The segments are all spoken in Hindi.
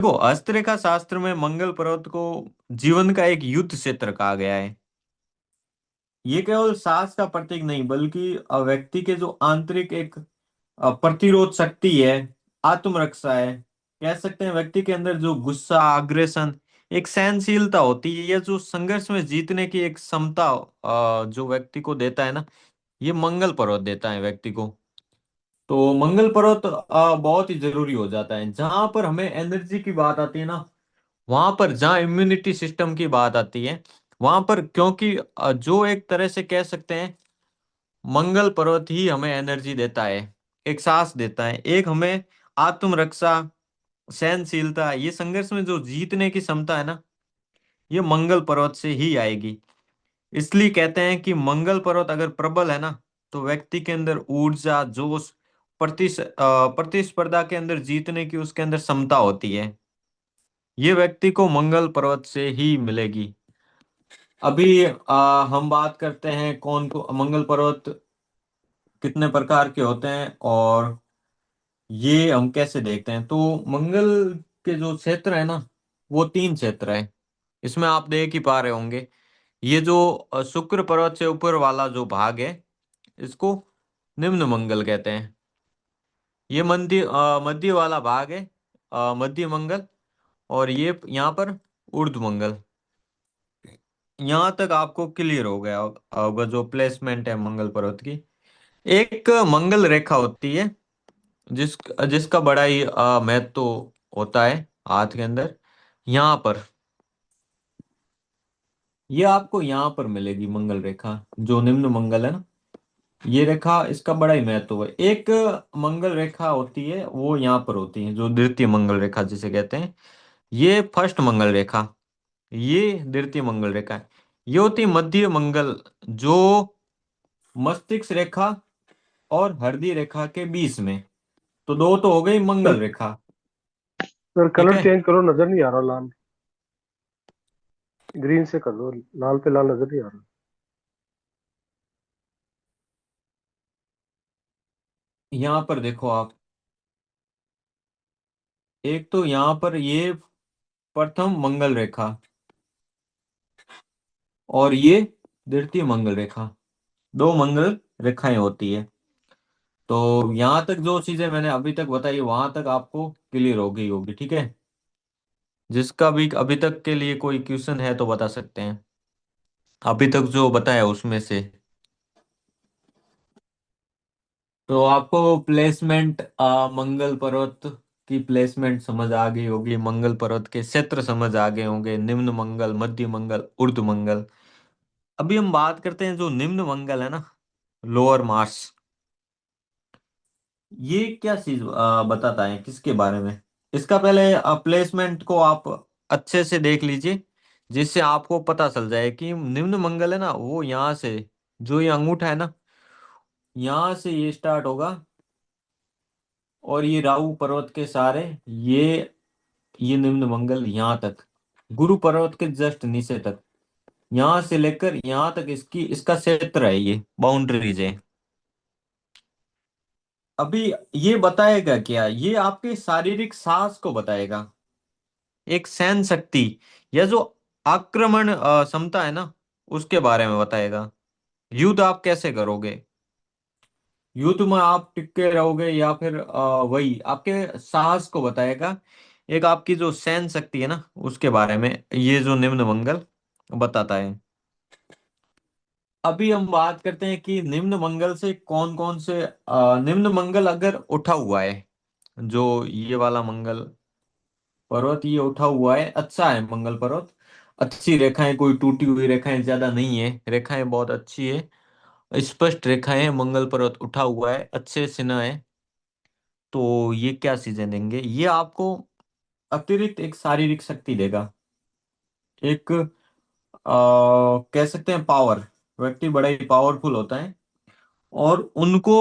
देखो, हस्तरेखा शास्त्र में मंगल पर्वत को जीवन का एक युद्ध क्षेत्र कहा गया है। ये केवल साहस का प्रतीक नहीं बल्कि व्यक्ति के जो आंतरिक एक प्रतिरोध शक्ति है, आत्मरक्षा है। कह सकते हैं व्यक्ति के अंदर जो गुस्सा, आग्रेशन, एक सहनशीलता होती है, या जो संघर्ष में जीतने की एक क्षमता जो व्यक्ति को देता है ना, ये मंगल पर्वत देता है व्यक्ति को। तो मंगल पर्वत बहुत ही जरूरी हो जाता है जहां पर हमें एनर्जी की बात आती है ना, वहां पर जहाँ इम्यूनिटी सिस्टम की बात आती है, वहां पर क्योंकि जो एक तरह से कह सकते हैं मंगल पर्वत ही हमें एनर्जी देता है, एक सांस देता है, एक हमें आत्मरक्षा, सहनशीलता, ये संघर्ष में जो जीतने की क्षमता है ना, ये मंगल पर्वत से ही आएगी। इसलिए कहते हैं कि मंगल पर्वत अगर प्रबल है ना, तो व्यक्ति के अंदर ऊर्जा, जोश, प्रतिस्पर्धा के अंदर जीतने की उसके अंदर क्षमता होती है। ये व्यक्ति को मंगल पर्वत से ही मिलेगी। अभी हम बात करते हैं कौन को मंगल पर्वत कितने प्रकार के होते हैं और ये हम कैसे देखते हैं। तो मंगल के जो क्षेत्र है ना, वो तीन क्षेत्र है। इसमें आप देख ही पा रहे होंगे, ये जो शुक्र पर्वत से ऊपर वाला जो भाग है, इसको निम्न मंगल कहते हैं। ये मध्य वाला भाग है मध्य मंगल। और ये यहाँ पर ऊर्ध्व मंगल। यहाँ तक आपको क्लियर हो गया होगा जो प्लेसमेंट है मंगल पर्वत की। एक मंगल रेखा होती है जिस जिसका बड़ा ही महत्व तो होता है हाथ के अंदर। यहाँ पर, ये आपको यहाँ पर मिलेगी मंगल रेखा, जो निम्न मंगल है ना, ये रेखा, इसका बड़ा ही महत्व है। एक मंगल रेखा होती है वो यहाँ पर होती है, जो द्वितीय मंगल रेखा जिसे कहते हैं। ये फर्स्ट मंगल रेखा, ये द्वितीय मंगल रेखा है। ये होती है मध्य मंगल, जो मस्तिष्क रेखा और हृदय रेखा के बीच में। तो दो तो हो गई सर मंगल रेखा। सर ठीक कलर है, चेंज करो, नजर नहीं आ रहा लाल। ग्रीन से कर दो, लाल पे लाल नजर नहीं आ रहा। यहाँ पर देखो आप, एक तो यहाँ पर ये प्रथम मंगल रेखा और ये द्वितीय मंगल रेखा, दो मंगल रेखाएं होती है। तो यहाँ तक जो चीजें मैंने अभी तक बताई वहां तक आपको क्लियर हो गई होगी। ठीक है, जिसका भी अभी तक के लिए कोई क्वेश्चन है तो बता सकते हैं, अभी तक जो बताया उसमें से। तो आपको प्लेसमेंट मंगल पर्वत की प्लेसमेंट समझ आ गई होगी, मंगल पर्वत के क्षेत्र समझ आ गए होंगे, निम्न मंगल, मध्य मंगल, ऊर्ध्व मंगल। अभी हम बात करते हैं जो निम्न मंगल है ना, लोअर मार्स। ये क्या चीज बताता है, किसके बारे में। इसका पहले प्लेसमेंट को आप अच्छे से देख लीजिए, जिससे आपको पता चल जाए कि निम्न मंगल है ना, वो यहाँ से, जो ये अंगूठा है ना, यहाँ से ये स्टार्ट होगा और ये राहु पर्वत के सारे, ये ये निम्न मंगल यहाँ तक, गुरु पर्वत के जस्ट नीचे तक, यहाँ से लेकर यहाँ तक इसकी इसका क्षेत्र है, ये बाउंड्रीज है। अभी ये बताएगा क्या, ये आपके शारीरिक साहस को बताएगा, एक सहन शक्ति, या जो आक्रमण क्षमता है ना, उसके बारे में बताएगा। युद्ध आप कैसे करोगे, युद्ध में आप टिके रहोगे या फिर वही आपके साहस को बताएगा। एक आपकी जो सहन शक्ति है ना, उसके बारे में ये जो निम्न मंगल बताता है। अभी हम बात करते हैं कि निम्न मंगल से कौन कौन से निम्न मंगल अगर उठा हुआ है, जो ये वाला मंगल पर्वत ये उठा हुआ है, अच्छा है मंगल पर्वत, अच्छी रेखाएं, कोई टूटी हुई रेखाएं ज्यादा नहीं है, रेखाएं बहुत अच्छी है, स्पष्ट रेखाएं, मंगल पर्वत उठा हुआ है, अच्छे सिन्हा है। तो ये क्या चीजें देंगे, ये आपको अतिरिक्त एक शारीरिक शक्ति देगा, एक कह सकते हैं पावर। व्यक्ति बड़ा ही पावरफुल होता है और उनको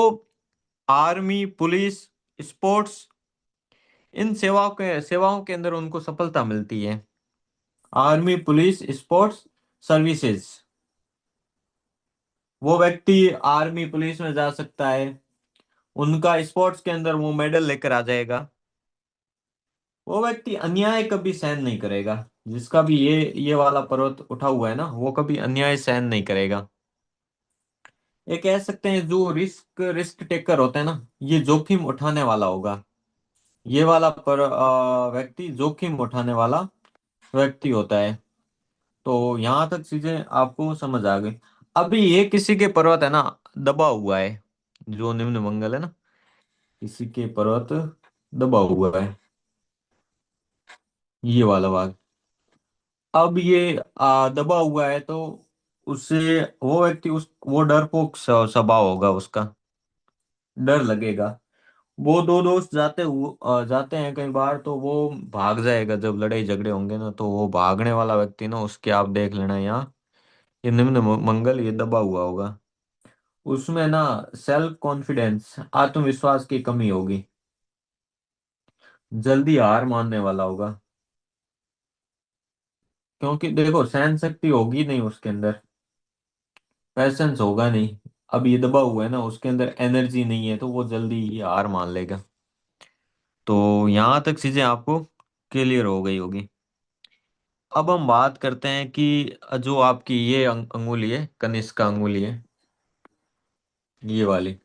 आर्मी, पुलिस, स्पोर्ट्स, इन सेवाओं के अंदर उनको सफलता मिलती है। आर्मी, पुलिस, स्पोर्ट्स, सर्विसेज, वो व्यक्ति आर्मी पुलिस में जा सकता है, उनका स्पोर्ट्स के अंदर वो मेडल लेकर आ जाएगा। वो व्यक्ति अन्याय कभी सहन नहीं करेगा। जिसका भी ये वाला पर्वत उठा हुआ है ना, वो कभी अन्याय सहन नहीं करेगा। ये कह सकते हैं जो रिस्क रिस्क टेकर होता है ना, ये जोखिम उठाने वाला होगा। ये वाला व्यक्ति जोखिम उठाने वाला व्यक्ति होता है। तो यहाँ तक चीजें आपको समझ आ गई। अभी ये किसी के पर्वत है ना, दबा हुआ है। जो निम्न मंगल है ना, किसी के पर्वत दबा हुआ है, ये वाला भाग। अब ये दबा हुआ है तो उससे वो व्यक्ति उस वो डरपोक स्वभाव होगा उसका। डर लगेगा। वो दो दोस्त जाते हैं कई बार, तो वो भाग जाएगा जब लड़ाई झगड़े होंगे ना, तो वो भागने वाला व्यक्ति ना, उसके आप देख लेना यहाँ, ये निम्न मंगल ये दबा हुआ होगा। उसमें ना सेल्फ कॉन्फिडेंस, आत्मविश्वास की कमी होगी। जल्दी हार मानने वाला होगा। क्योंकि देखो सहन शक्ति होगी नहीं उसके अंदर, पैसेंस होगा नहीं। अब ये दबा हुआ है ना, उसके अंदर एनर्जी नहीं है, तो वो जल्दी ही हार मान लेगा। तो यहाँ तक चीजें आपको क्लियर हो गई होगी। अब हम बात करते हैं कि जो आपकी ये अंगुली है, कनिष्क अंगुली है, ये वाली,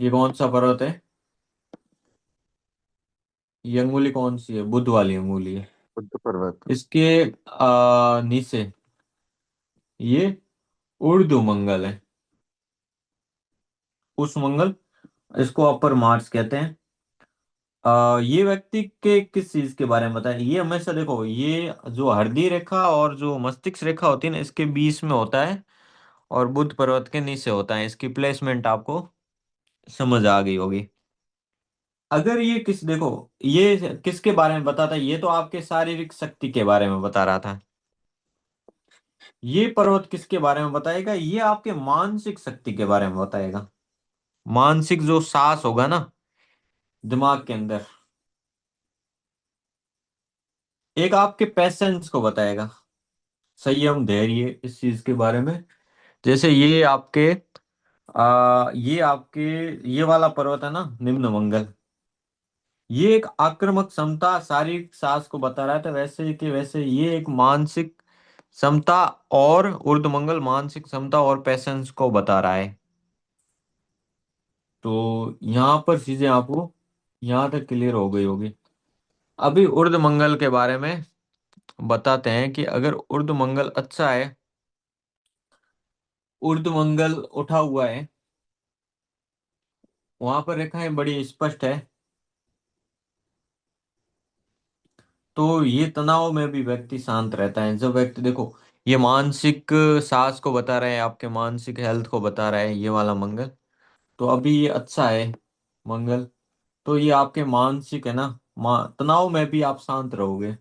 ये कौन सा पर्वत है? ये अंगुली कौन सी है? बुध वाली अंगुली है। बुद्ध पर्वत। इसके नीचे ये उर्दू मंगल है। उस मंगल, इसको अपर मार्स कहते हैं। ये व्यक्ति के किस चीज के बारे में बताएं? ये हमेशा देखो, ये जो हृदय रेखा और जो मस्तिष्क रेखा होती है ना, इसके बीच में होता है, और बुध पर्वत के नीचे होता है। इसकी प्लेसमेंट आपको समझ आ गई होगी। अगर ये किस देखो, ये किसके बारे में बताता है? ये तो आपके शारीरिक शक्ति के बारे में बता रहा था। ये पर्वत किसके बारे में बताएगा? ये आपके मानसिक शक्ति के बारे में बताएगा। मानसिक जो साहस होगा ना दिमाग के अंदर, एक आपके पैसेंस को बताएगा, संयम, धैर्य, इस चीज के बारे में। जैसे ये आपके ये वाला पर्वत है ना, निम्न मंगल, ये एक आक्रामक क्षमता, शारीरिक साहस को बता रहा था। वैसे कि वैसे ये एक मानसिक क्षमता, और ऊर्ध्व मंगल मानसिक क्षमता और पैसेंस को बता रहा है। तो यहाँ पर चीजें आपको यहाँ तक क्लियर हो गई होगी। अभी ऊर्ध्व मंगल के बारे में बताते हैं कि अगर ऊर्ध्व मंगल अच्छा है, ऊर्ध्व मंगल उठा हुआ है, वहां पर रेखाएं बड़ी स्पष्ट है, तो ये तनाव में भी व्यक्ति शांत रहता है। जब व्यक्ति देखो, ये मानसिक साहस को बता रहा है, आपके मानसिक हेल्थ को बता रहा है, ये वाला मंगल। तो अभी ये अच्छा है मंगल, तो ये आपके मानसिक है ना, तनाव में भी आप शांत रहोगे।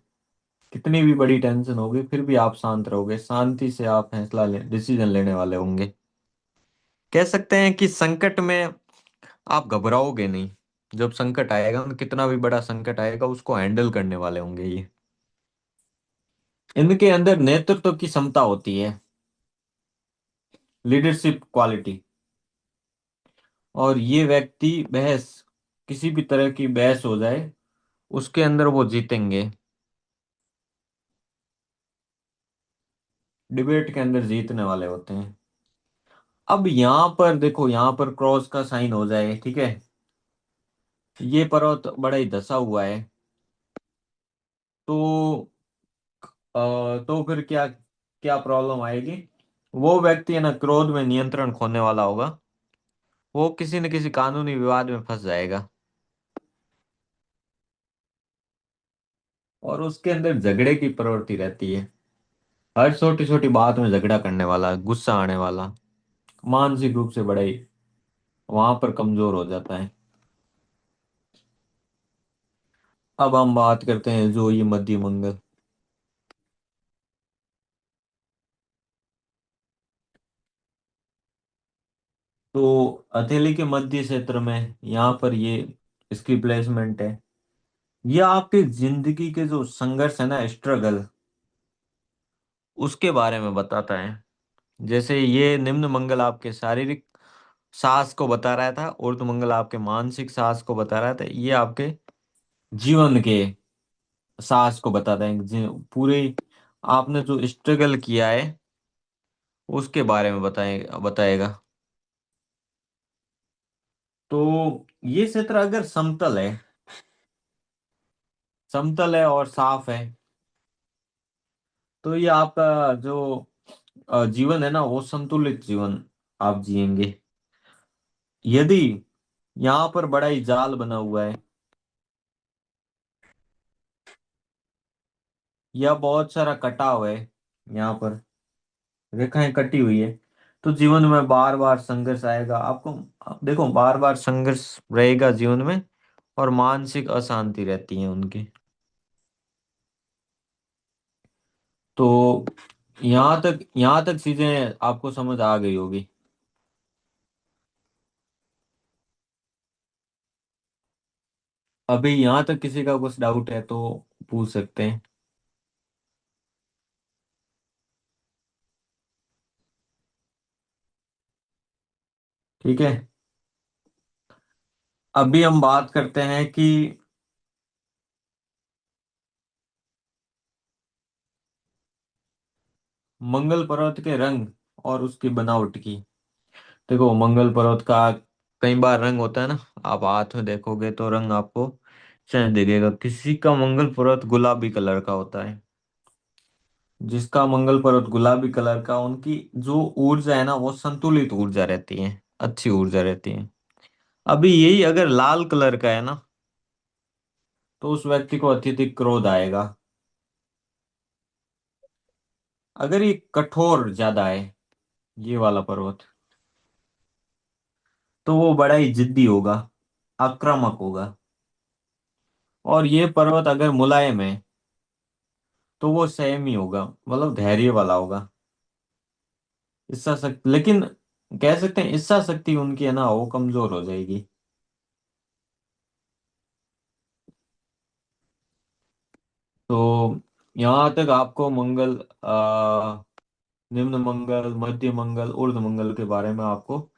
कितनी भी बड़ी टेंशन होगी फिर भी आप शांत रहोगे, शांति से आप फैसला ले डिसीजन लेने वाले होंगे। कह सकते हैं कि संकट में आप घबराओगे नहीं। जब संकट आएगा ना, कितना भी बड़ा संकट आएगा, उसको हैंडल करने वाले होंगे ये। इनके अंदर नेतृत्व की क्षमता होती है, लीडरशिप क्वालिटी। और ये व्यक्ति बहस, किसी भी तरह की बहस हो जाए, उसके अंदर वो जीतेंगे। डिबेट के अंदर जीतने वाले होते हैं। अब यहाँ पर देखो, यहाँ पर क्रॉस का साइन हो जाए, ठीक है, ये पर्वत बड़ा ही धसा हुआ है। तो तो फिर क्या क्या प्रॉब्लम आएगी? वो व्यक्ति है ना, क्रोध में नियंत्रण खोने वाला होगा। वो किसी न किसी कानूनी विवाद में फंस जाएगा, और उसके अंदर झगड़े की प्रवृत्ति रहती है। हर छोटी छोटी बात में झगड़ा करने वाला, गुस्सा आने वाला, मानसिक रूप से बड़ा ही वहां पर कमजोर हो जाता है। अब हम बात करते हैं जो ये मध्य मंगल। तो हथेली के मध्य क्षेत्र में यहाँ पर ये इसकी प्लेसमेंट है। ये आपके जिंदगी के जो संघर्ष है ना, स्ट्रगल, उसके बारे में बताता है। जैसे ये निम्न मंगल आपके शारीरिक साहस को बता रहा था, ऊर्ध्व मंगल आपके मानसिक साहस को बता रहा था। ये आपके जीवन के साहस को बताता है, पूरे आपने जो स्ट्रगल किया है उसके बारे में बताएगा। तो ये क्षेत्र अगर समतल है और साफ है, तो ये आपका जो जीवन है ना, वो संतुलित जीवन आप जिएंगे। यदि यहाँ पर बड़ा ही जाल बना हुआ है या बहुत सारा कटाव है, यहाँ पर रेखाएं कटी हुई है, तो जीवन में बार बार संघर्ष आएगा आपको। आप देखो, बार बार संघर्ष रहेगा जीवन में, और मानसिक अशांति रहती है उनकी। तो यहाँ तक चीजें आपको समझ आ गई होगी। अभी यहाँ तक किसी का कुछ डाउट है तो पूछ सकते हैं। ठीक है, अभी हम बात करते हैं कि मंगल पर्वत के रंग और उसकी बनावट की। देखो, मंगल पर्वत का कई बार रंग होता है ना, आप हाथ में देखोगे तो रंग आपको चेंज दिखेगा। किसी का मंगल पर्वत गुलाबी कलर का होता है। जिसका मंगल पर्वत गुलाबी कलर का, उनकी जो ऊर्जा है ना, वो संतुलित ऊर्जा रहती है, अच्छी ऊर्जा रहती है। अभी यही अगर लाल कलर का है ना, तो उस व्यक्ति को अत्यधिक क्रोध आएगा। अगर ये कठोर ज्यादा है, ये वाला पर्वत, तो वो बड़ा ही जिद्दी होगा, आक्रामक होगा। और ये पर्वत अगर मुलायम है, तो वो संयमी होगा, मतलब धैर्य वाला होगा। इच्छा शक्ति, लेकिन कह सकते हैं इच्छा शक्ति उनकी है ना, वो कमजोर हो जाएगी। तो यहाँ तक आपको मंगल, निम्न मंगल, मध्य मंगल, ऊर्ध्व मंगल के बारे में आपको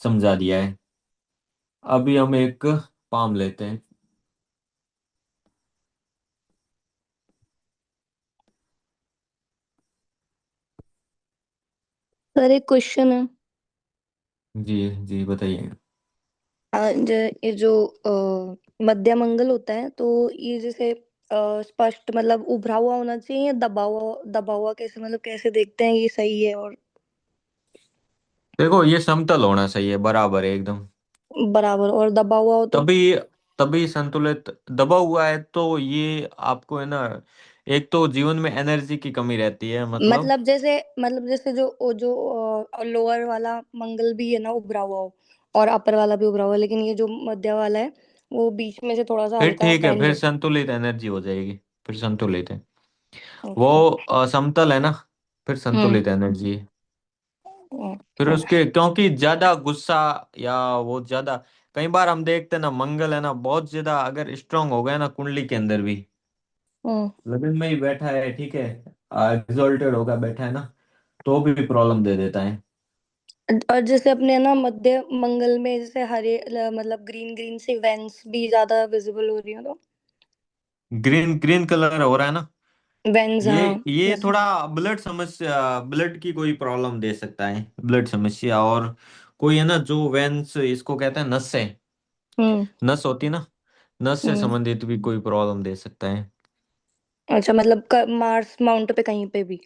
समझा दिया है। अभी हम एक पाम लेते हैं। सर एक क्वेश्चन है। जी जी, बताइए। ये जो मध्य मंगल होता है तो ये जैसे स्पष्ट मतलब उभरा हुआ होना चाहिए या दबा हुआ कैसे मतलब कैसे देखते हैं ये सही है और देखो, ये समतल होना चाहिए, बराबर है एकदम। बराबर, और दबा हुआ हो तो तभी तभी संतुलित। दबा हुआ है तो ये आपको है ना, एक तो जीवन में एनर्जी की कमी रहती है, मतलब। मतलब जैसे जो लोअर वाला मंगल भी है ना उभरा हुआ हो और अपर वाला भी उभरा हुआ है, लेकिन ये जो मध्य वाला है वो बीच में से थोड़ा सा फिर हल्का ठीक है, बेंड फिर हो। संतुलित एनर्जी हो जाएगी। फिर संतुलित है वो। ओके। समतल है ना, फिर हम्म। संतुलित एनर्जी है। फिर ओके। उसके, क्योंकि ज्यादा गुस्सा या वो ज्यादा, कई बार हम देखते हैं ना, मंगल है ना बहुत ज्यादा अगर स्ट्रांग हो गया ना कुंडली के अंदर भी, हम्म। लगन में ही बैठा है, ठीक है, एग्जॉल्टेड होगा बैठा है ना, तो भी प्रॉब्लम दे देता है। और जैसे अपने ना मध्य मंगल में जैसे मतलब ग्रीन ग्रीन सी वेंस भी ज्यादा विजिबल हो रही हो तो ग्रीन ग्रीन कलर हो रहा है ना, वेंस, ये हाँ। ये जैसे थोड़ा ब्लड समस्या, ब्लड की कोई प्रॉब्लम दे सकता है, ब्लड समस्या। और कोई है ना जो वेंस, इसको कहते हैं नसें, हम्म। नस होती है ना, नस से हम्म। संबंधित भी कोई प्रॉब्लम दे सकता है। अच्छा, मतलब मार्स माउंट पे कहीं पे भी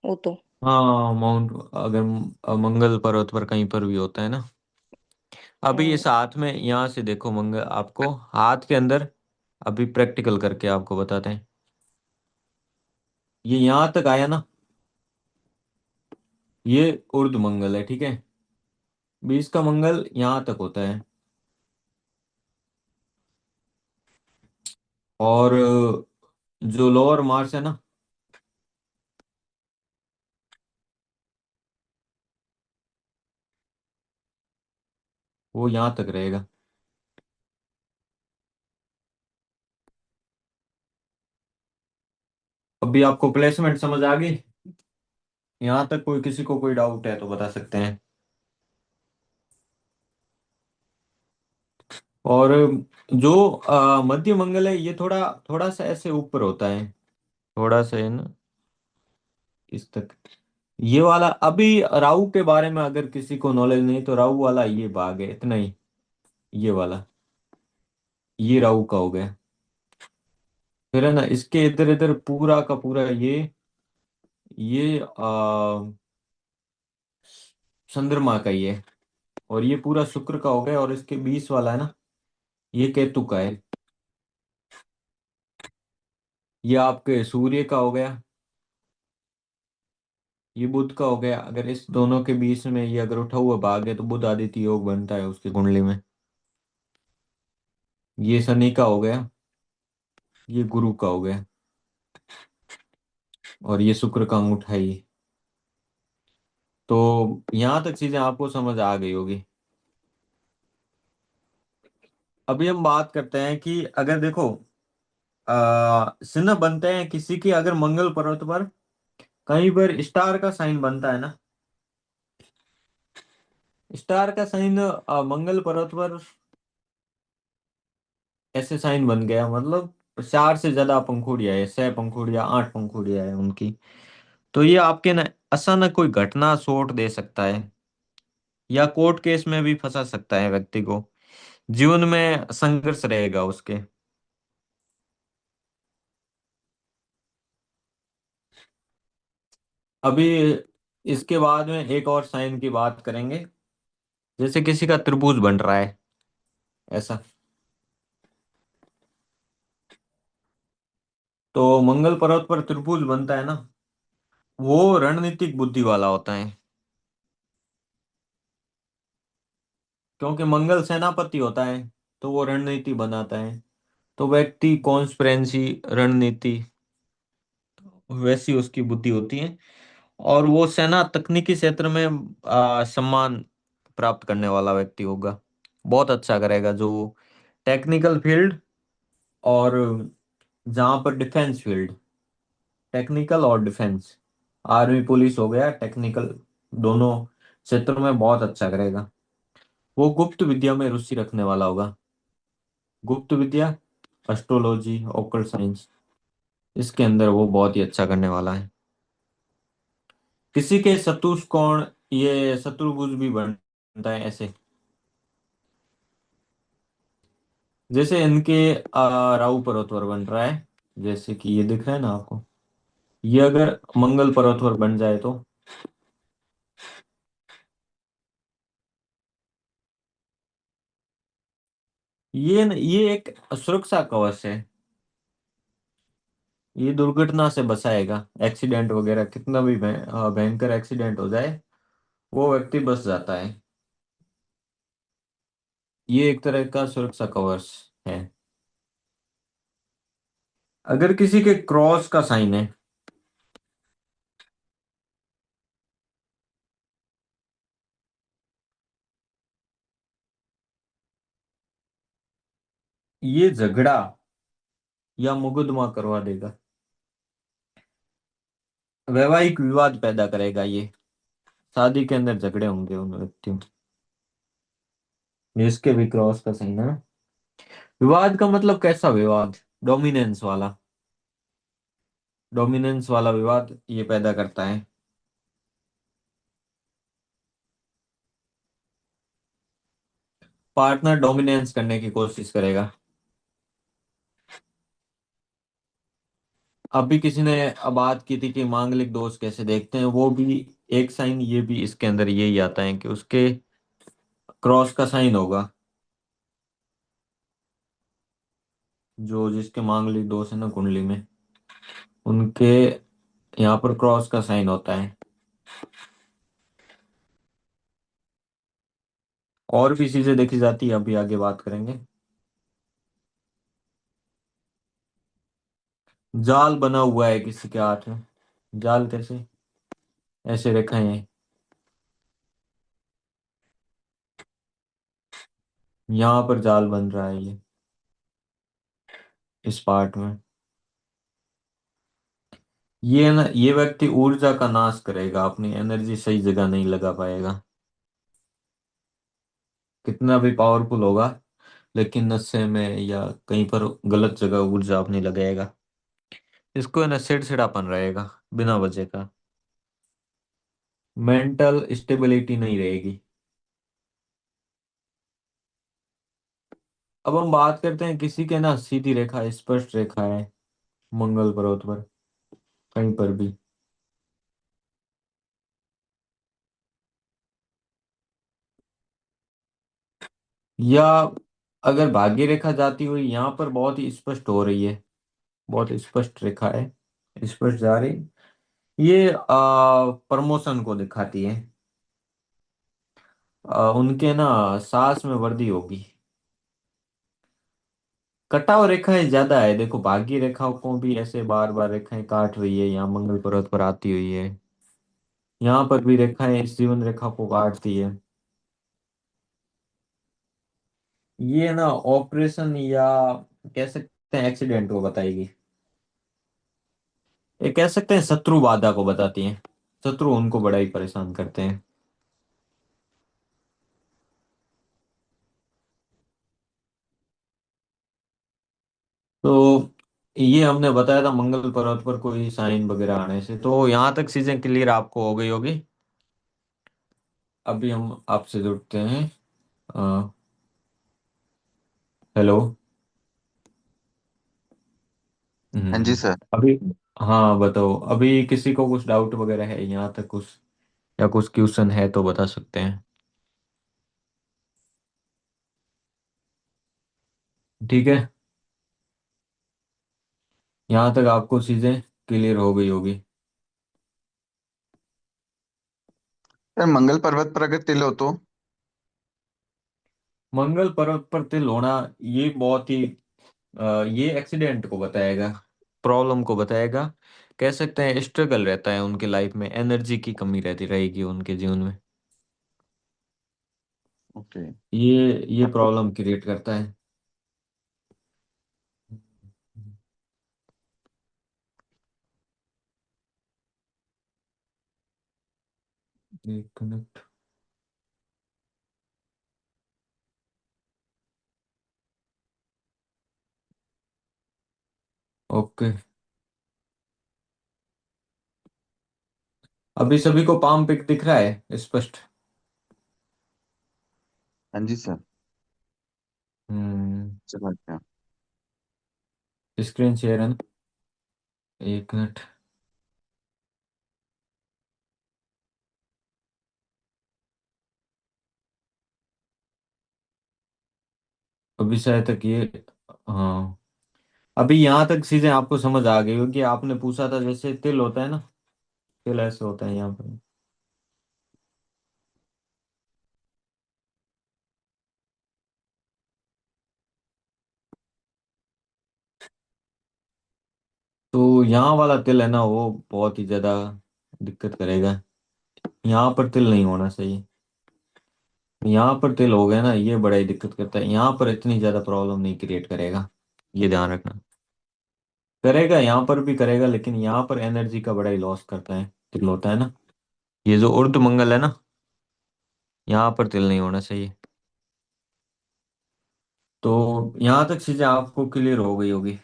हो तो। हाँ, माउंट, अगर मंगल पर्वत पर कहीं पर भी होता है ना। अभी हम्म। इस हाथ में, यहाँ से देखो, मंगल आपको हाथ के अंदर, अभी प्रैक्टिकल करके आपको बताते हैं। ये यहाँ तक आया ना, ये उर्द मंगल है, ठीक है। बीस का मंगल यहाँ तक होता है, और जो लोअर मार्स है ना, वो यहाँ तक रहेगा। अभी आपको प्लेसमेंट समझ आ गई? यहाँ तक कोई, किसी को कोई डाउट है तो बता सकते हैं। और जो मध्य मंगल है ये थोड़ा थोड़ा सा ऐसे ऊपर होता है, थोड़ा सा है ना इस तक। ये वाला अभी राहु के बारे में अगर किसी को नॉलेज नहीं तो राहु वाला ये भाग है इतना ही, ये वाला, ये राहु का हो गया। फिर है ना इसके इधर इधर पूरा का पूरा ये चंद्रमा का ही है। और ये पूरा शुक्र का हो गया, और इसके 20 वाला है ना ये केतु का है। ये आपके सूर्य का हो गया, ये बुध का हो गया। अगर इस दोनों के बीच में ये अगर उठा हुआ भाग है तो बुध आदित्य योग बनता है उसकी कुंडली में। ये शनि का हो गया, ये गुरु का हो गया, और ये शुक्र का अंगूठा ही। तो यहाँ तक चीजें आपको समझ आ गई होगी। अभी हम बात करते हैं कि अगर देखो चिन्ह बनते हैं किसी की, अगर मंगल पर्वत पर कहीं पर स्टार का साइन बनता है ना, स्टार का साइन मंगल पर्वत पर ऐसे साइन बन गया, मतलब 4 से ज्यादा पंखुड़ियां है, 6 पंखुड़ियां, 8 पंखुड़ियां है उनकी। तो ये आपके ना अचानक कोई घटना सोट दे सकता है, या कोर्ट केस में भी फंसा सकता है व्यक्ति को, जीवन में संघर्ष रहेगा उसके। अभी इसके बाद में एक और साइन की बात करेंगे। जैसे किसी का त्रिभुज बन रहा है ऐसा, तो मंगल पर्वत पर त्रिभुज बनता है ना, वो रणनीतिक बुद्धि वाला होता है। क्योंकि मंगल सेनापति होता है तो वो रणनीति बनाता है। तो व्यक्ति कॉन्स्पिरेंसी, रणनीति, वैसी उसकी बुद्धि होती है। और वो सेना तकनीकी क्षेत्र में सम्मान प्राप्त करने वाला व्यक्ति होगा, बहुत अच्छा करेगा। जो टेक्निकल फील्ड, और जहाँ पर डिफेंस फील्ड, टेक्निकल और डिफेंस, आर्मी पुलिस हो गया, टेक्निकल, दोनों क्षेत्रों में बहुत अच्छा करेगा। वो गुप्त विद्या में रुचि रखने वाला होगा। गुप्त विद्या, एस्ट्रोलॉजी, ओकल्ट साइंस, इसके अंदर वो बहुत ही अच्छा करने वाला है। किसी के चतुष्कोण, ये शत्रुभुज भी बनता है ऐसे। जैसे इनके राहु पर्वत पर बन रहा है, जैसे कि ये दिख रहा है ना आपको, ये अगर मंगल पर्वत पर बन जाए तो ये एक सुरक्षा कवच है। ये दुर्घटना से बचाएगा, एक्सीडेंट वगैरह कितना भी भयंकर एक्सीडेंट हो जाए वो व्यक्ति बच जाता है। ये एक तरह का सुरक्षा कवच है। अगर किसी के क्रॉस का साइन है, ये झगड़ा या मुकदमा करवा देगा, वैवाहिक विवाद पैदा करेगा ये। शादी के अंदर झगड़े होंगे उन व्यक्तियों, जिसके भी क्रॉस का साइन है। विवाद का मतलब कैसा विवाद? डोमिनेंस वाला, डोमिनेंस वाला विवाद ये पैदा करता है। पार्टनर डोमिनेंस करने की कोशिश करेगा। अभी किसी ने बात की थी कि मांगलिक दोष कैसे देखते हैं, वो भी एक साइन, ये भी इसके अंदर यही आता है कि उसके क्रॉस का साइन होगा। जो जिसके मांगलिक दोष है ना कुंडली में, उनके यहाँ पर क्रॉस का साइन होता है। और भी चीजें देखी जाती है, अभी आगे बात करेंगे। जाल बना हुआ है किसी के हाथ में, जाल कैसे, ऐसे रेखाएं हैं, यहाँ पर जाल बन रहा है ये, इस पार्ट में। ये ना ये व्यक्ति ऊर्जा का नाश करेगा, अपनी एनर्जी सही जगह नहीं लगा पाएगा, कितना भी पावरफुल होगा लेकिन नशे में या कहीं पर गलत जगह ऊर्जा अपनी लगाएगा, इसको है ना चिड़चिड़ापन रहेगा बिना वजह का, मेंटल स्टेबिलिटी नहीं रहेगी। अब हम बात करते हैं किसी के ना सीधी रेखा स्पष्ट रेखा है मंगल पर्वत पर कहीं पर भी, या अगर भाग्य रेखा जाती हुई यहाँ पर बहुत ही स्पष्ट हो रही है, बहुत स्पष्ट रेखा है, स्पष्ट जा रही, ये प्रमोशन को दिखाती है। उनके ना सांस में वृद्धि होगी। कटाव रेखाएं ज्यादा है, देखो भाग्य रेखाओं को भी ऐसे बार बार रेखाएं काट रही है, यहाँ मंगल पर्वत पर आती हुई है, यहाँ पर भी रेखाएं इस जीवन रेखा को काटती है। ये ना ऑपरेशन या कह सकते हैं एक्सीडेंट को बताएगी, ये कह सकते हैं शत्रु बाधा को बताती हैं, शत्रु उनको बड़ा ही परेशान करते हैं। तो ये हमने बताया था मंगल पर्वत पर कोई साइन वगैरह आने से, तो यहाँ तक चीजें क्लियर आपको हो गई होगी। अभी हम आपसे जुड़ते हैं। हेलो। हाँ जी हम्म। सर। अभी हाँ बताओ, अभी किसी को कुछ डाउट वगैरह है यहाँ तक कुछ, या कुछ क्वेश्चन है तो बता सकते हैं। ठीक है, यहाँ तक आपको चीजें क्लियर हो गई होगी। सर मंगल पर्वत पर अगर तिल हो तो? मंगल पर्वत पर तिल होना, ये बहुत ही ये एक्सीडेंट को बताएगा, प्रॉब्लम को बताएगा, कह सकते हैं स्ट्रगल रहता है उनके लाइफ में, एनर्जी की कमी रहती रहेगी उनके जीवन में, ओके। ये प्रॉब्लम क्रिएट करता है। एक मिनट। ओके, अभी सभी को पाम पिक दिख रहा है स्पष्ट? हाँ जी सर। हम्म। समझ गया। स्क्रीन शेयर है ना, एक मिनट। अभी शायद तक ये, हाँ, अभी यहाँ तक चीजें आपको समझ आ गई होगी। आपने पूछा था जैसे तिल होता है ना, तिल ऐसे होता है यहाँ पर। तो यहाँ वाला तिल है ना, वो बहुत ही ज्यादा दिक्कत करेगा, यहाँ पर तिल नहीं होना चाहिए। यहाँ पर तिल हो गया ना, ये बड़ा ही दिक्कत करता है, यहाँ पर इतनी ज्यादा प्रॉब्लम नहीं क्रिएट करेगा, ये ध्यान रखना। करेगा यहाँ पर भी करेगा, लेकिन यहाँ पर एनर्जी का बड़ा ही लॉस करता है तिल होता है ना, ये जो उर्द मंगल है ना, यहाँ पर तिल नहीं होना चाहिए। तो यहाँ तक चीजें आपको क्लियर हो गई होगी।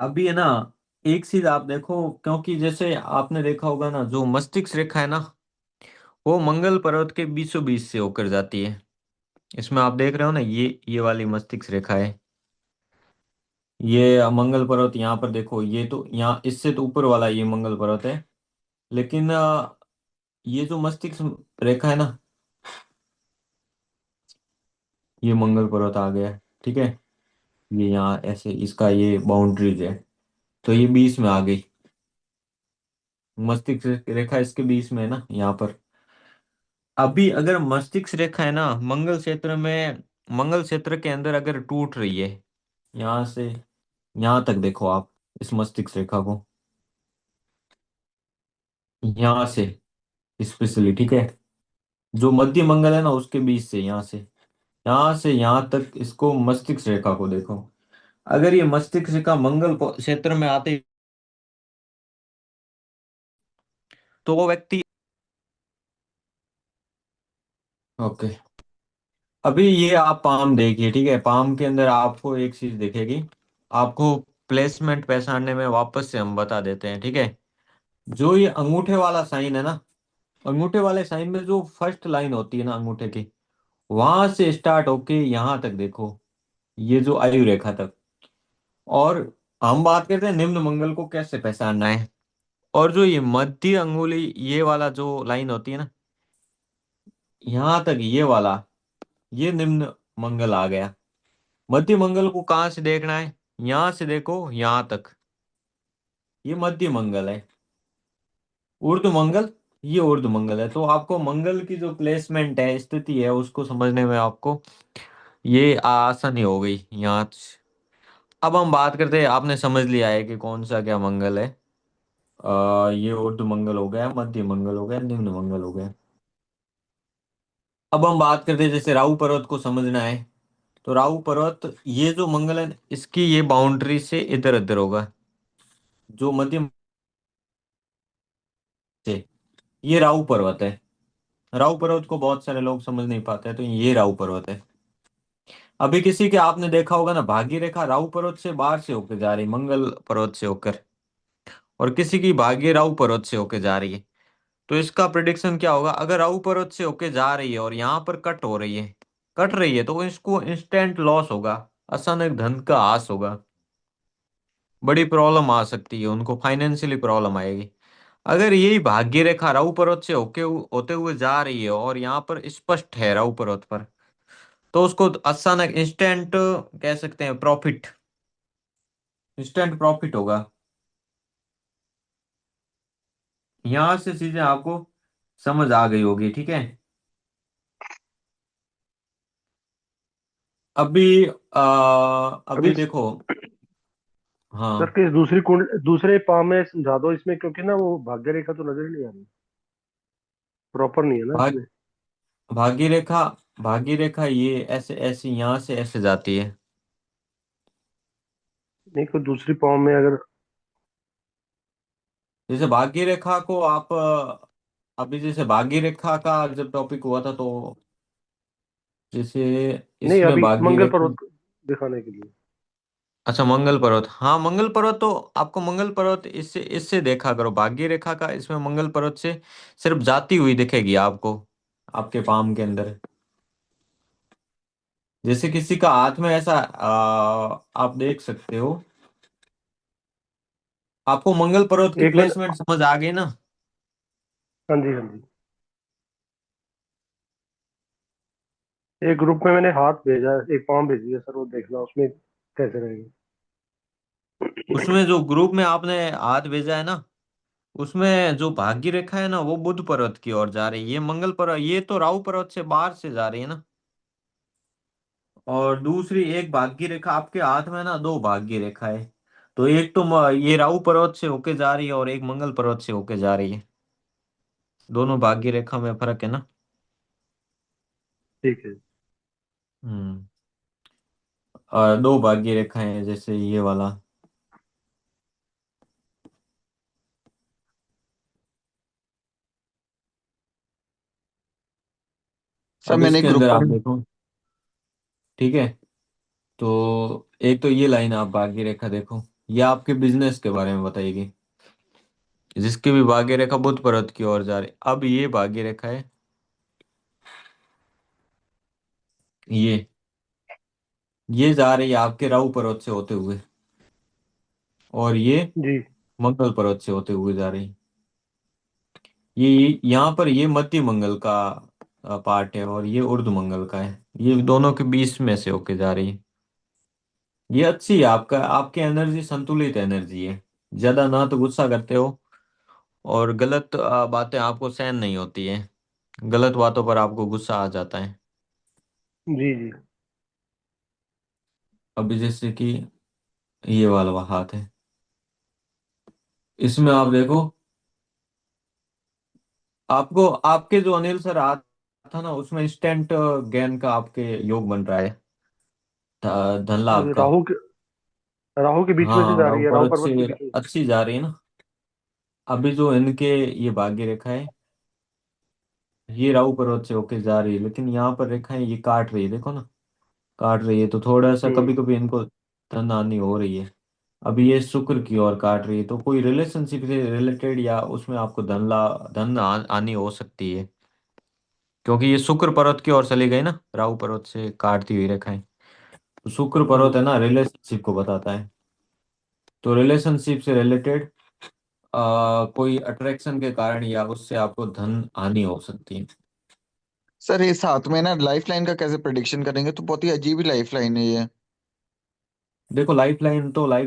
अभी है ना, एक चीज आप देखो, क्योंकि जैसे आपने देखा होगा ना, जो मस्तिष्क रेखा है ना, वो मंगल पर्वत के बीचों बीच से होकर जाती है। इसमें आप देख रहे हो ना, ये वाली मस्तिष्क रेखा है, ये मंगल पर्वत यहाँ पर देखो, ये तो यहाँ इससे तो ऊपर वाला ये मंगल पर्वत है, लेकिन ये जो मस्तिष्क रेखा है ना, ये मंगल पर्वत आ गया है, ठीक है, ये यहाँ ऐसे इसका ये बाउंड्रीज है, तो ये बीच में आ गई, मस्तिष्क रेखा इसके बीच में है ना यहाँ पर। अभी अगर मस्तिष्क रेखा है ना मंगल क्षेत्र में, मंगल क्षेत्र के अंदर अगर टूट रही है, यहाँ से यहाँ तक देखो आप, इस मस्तिष्क रेखा को यहाँ से स्पेशली, ठीक है, जो मध्य मंगल है ना उसके बीच से, यहाँ से यहाँ तक, इसको मस्तिष्क रेखा को देखो। अगर ये मस्तिष्क रेखा मंगल क्षेत्र में आते ही, तो वो व्यक्ति, ओके। अभी ये आप पाम देखिए, ठीक है, पाम के अंदर आपको एक चीज दिखेगी। आपको प्लेसमेंट पहचानने में वापस से हम बता देते हैं, ठीक है। जो ये अंगूठे वाला साइन है ना, अंगूठे वाले साइन में जो फर्स्ट लाइन होती है ना अंगूठे की, वहां से स्टार्ट होके यहाँ तक देखो, ये जो आयु रेखा तक। और हम बात करते हैं निम्न मंगल को कैसे पहचानना है। और जो ये मध्य अंगुली, ये वाला जो लाइन होती है ना, यहाँ तक ये वाला, ये निम्न मंगल आ गया। मध्य मंगल को कहाँ से देखना है? यहाँ से देखो यहाँ तक, ये मध्य मंगल है। ऊर्ध्व मंगल, ये ऊर्ध्व मंगल है। तो आपको मंगल की जो प्लेसमेंट है, स्थिति है, उसको समझने में आपको ये आसानी हो गई यहाँ से। अब हम बात करते हैं, आपने समझ लिया है कि कौन सा क्या मंगल है। ये ऊर्ध्व मंगल हो गया, मध्य मंगल हो गया, निम्न मंगल हो गया। अब हम बात करते हैं, जैसे राहु पर्वत को समझना है। तो राहु पर्वत, ये जो मंगल है इसकी ये बाउंड्री से इधर उधर होगा, जो मध्य से, ये राहु पर्वत है। राहु पर्वत को बहुत सारे लोग समझ नहीं पाते हैं, तो ये राहु पर्वत है। अभी किसी के आपने देखा होगा ना, भाग्य रेखा राहु पर्वत से बाहर से होकर जा रही, मंगल पर्वत से होकर, और किसी की भाग्य राहु पर्वत से होकर जा रही है। तो इसका प्रिडिक्शन क्या होगा? अगर राहु पर्वत से होके जा रही है और यहाँ पर कट रही है, तो इसको इंस्टेंट लॉस होगा, अचानक धन का हास होगा, बड़ी प्रॉब्लम आ सकती है, उनको फाइनेंशियली प्रॉब्लम आएगी। अगर यही भाग्य रेखा राहु पर्वत से होते हुए जा रही है और यहाँ पर स्पष्ट है राहु पर्वत पर, तो उसको अचानक इंस्टेंट कह सकते हैं प्रॉफिट, इंस्टेंट प्रॉफिट होगा। यहाँ से चीजें आपको समझ आ गई होगी, ठीक है। अभी अभी अभी देखो, सर हाँ, किस दूसरी कुंड दूसरे पाव में समझा दो इसमें, क्योंकि ना वो भाग्य रेखा तो नजर ही नहीं आ रही, प्रॉपर नहीं है ना भाग इसमें। भाग्य रेखा, भाग्य रेखा ये ऐसे ऐसे यहाँ से ऐसे जाती है। नहीं, कोई दूसरी पाव में अगर। जैसे भाग्य रेखा को आप अभी जैसे भाग्य रेखा का जब टॉपिक हुआ था, तो जैसे नहीं, इसमें अभी भाग्य मंगल रेखा, पर्वत को दिखाने के लिए। अच्छा मंगल पर्वत, हाँ मंगल पर्वत, तो आपको मंगल पर्वत इससे इससे देखा करो, भाग्य रेखा का इसमें मंगल पर्वत से सिर्फ जाती हुई दिखेगी आपको, आपके पाम के अंदर। जैसे किसी का हाथ में ऐसा आप देख सकते हो। आपको मंगल पर्वत की एक मिनट। प्लेसमेंट समझ आ गई ना? हाँ जी, हाँ जी। एक ग्रुप में मैंने हाथ भेजा है, एक पाँव भेजी है सर, वो देखना उसमें कैसे रहेगा। उसमें जो ग्रुप में आपने हाथ भेजा है ना, उसमें जो भाग्य रेखा है ना, वो बुध पर्वत की ओर जा रही है। ये मंगल पर्वत, ये तो राहु पर्वत से बाहर से जा रही है ना। और दूसरी एक भाग्य रेखा आपके हाथ में ना, दो भाग्य रेखा है। तो एक तो ये राहु पर्वत से होके जा रही है और एक मंगल पर्वत से होके जा रही है। दोनों भाग्य रेखा में फर्क है ना। ठीक है। हम्म। और दो भाग्य रेखाएं हैं, जैसे ये वाला। सर अब मैंने इसके ग्रुप अंदर आप पर। देखो, ठीक है। तो एक तो ये लाइन आप भाग्य रेखा देखो, ये आपके बिजनेस के बारे में बताएगी, जिसकी भी भाग्य रेखा बुध पर्वत की ओर जा रही। अब ये भाग्य रेखा है, ये जा रही है आपके राहु पर्वत से होते हुए, और ये जी। मंगल पर्वत से होते हुए जा रही है। ये यहाँ पर ये मध्य मंगल का पार्ट है, और ये ऊर्ध्व मंगल का है। ये दोनों के बीच में से होके जा रही है। ये अच्छी है, आपका आपकी एनर्जी संतुलित एनर्जी है। ज्यादा ना तो गुस्सा करते हो, और गलत बातें आपको सहन नहीं होती है। गलत बातों पर आपको गुस्सा आ जाता है। जी जी। अभी जैसे कि ये वाला हाथ है, इसमें आप देखो, आपको आपके जो अनिल सर हाथ था ना, उसमें इंस्टेंट गेन का आपके योग बन रहा है, धन हाँ, लाभ ये का। राहु के बीच में से हाँ, जा रही राहु है, राहु पर्वत पर्वत के से बीच में। अच्छी जा रही है ना। अभी जो इनके ये भाग्य रेखा है, ये राहु पर्वत से होके जा रही है, लेकिन यहाँ पर रेखाएं ये काट रही है, देखो ना, काट रही है, तो थोड़ा सा हम्म। कभी कभी इनको धन हानि हो रही है। अभी ये शुक्र की ओर काट रही है, तो कोई रिलेशनशिप से रिलेटेड या उसमें आपको हानि हो सकती है, क्योंकि ये शुक्र पर्वत की ओर चली गई ना, राहु पर्वत से काटती हुई रेखाएं। तो शुक्र पर्वत है हम्म। ना, रिलेशनशिप को बताता है। तो रिलेशनशिप से रिलेटेड कोई अट्रैक्शन के कारण या उससे आपको धन हानि हो सकती है। सर ये साथ में ना लाइफ लाइन का कैसे प्रिडिक्शन करेंगे, तो बहुत ही अजीब ही लाइफ लाइन है ये। देखो, लाइफ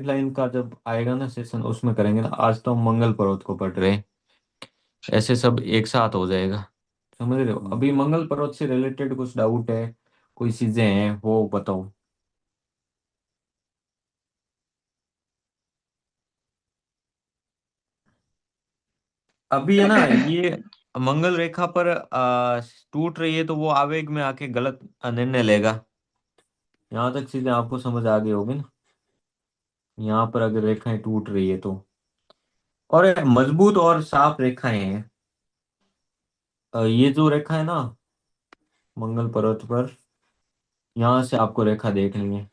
लाइन का जब आएगा ना सेशन, उसमें करेंगे ना। आज तो हम मंगल पर्वत को पढ़ रहे हैं, ऐसे सब एक साथ हो जाएगा। समझ रहे हो? हम्म। अभी मंगल पर्वत से रिलेटेड कुछ डाउट है, कोई चीजें हैं, वो बताओ। अभी है ना, ये मंगल रेखा पर टूट रही है, तो वो आवेग में आके गलत निर्णय लेगा। यहाँ तक चीजें आपको समझ आ गई होगी ना। यहाँ पर अगर रेखाएं टूट रही है तो, और ये मजबूत और साफ रेखाएं हैं। ये जो रेखा है ना मंगल पर्वत पर, यहाँ से आपको रेखा देखनी है।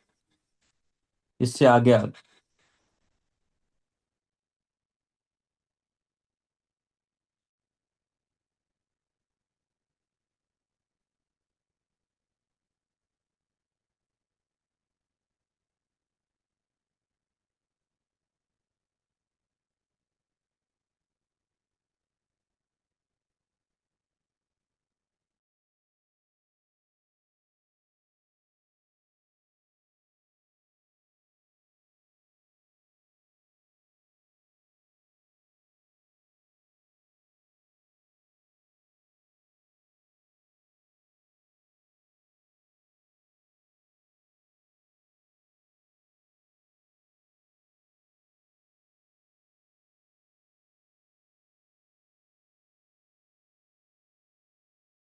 इससे आगे